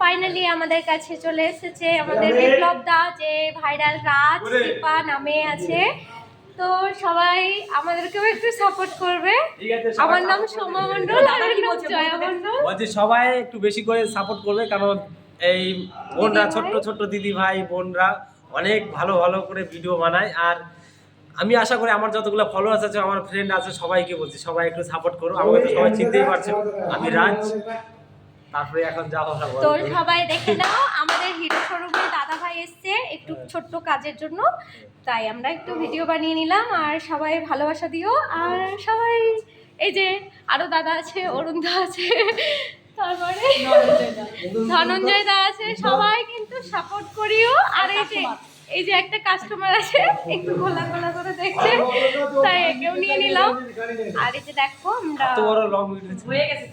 Finally আমাদের কাছে চলে এসেছে আমাদের বিপ্লব দা, যে ভাইরাল রাজ দীপা নামে আছে। তো সবাই আমাদেরকেও একটু সাপোর্ট করবে। আমার নাম সোমা মণ্ডল, আমার নাম জয়া মণ্ডল। বলছি সবাই একটু বেশি করে সাপোর্ট করবে, কারণ এই বোনরা ছোট্ট ছোট্ট দিদি ভাই বোনরা অনেক ভালো ভালো করে ভিডিও বানায়। আর আমি আশা করি আমার যতগুলো ফলোয়ার্স আছে, আমার ফ্রেন্ড আছে, সবাইকে বলছি সবাই একটু সাপোর্ট করো। আমাকে তো সবাই চিনতেই পারছো, আমি রাজ। তারপরে এখন যা কথা বল, তো সবাই দেখে নাও, আমাদের হিরো শোরুমে দাদা ভাই এসছে একটু ছোট্ট কাজের জন্য, তাই আমরা একটু ভিডিও বানিয়ে নিলাম। আর সবাই ভালোবাসা দিও। আর সবাই এই যে আরো দাদা আছে, অরুণ দা আছে, তারপরে ধনঞ্জয় দা আছে, সবাই কিন্তু সাপোর্ট করিও। আর এই যে একটা কাস্টমার আছে একটু গোলা গোলা করে দেখছে, তাই একেও নিয়ে নিলাম। আর এই যে দেখো আমরা এত বড় লং ভিডিও হয়ে গেছে।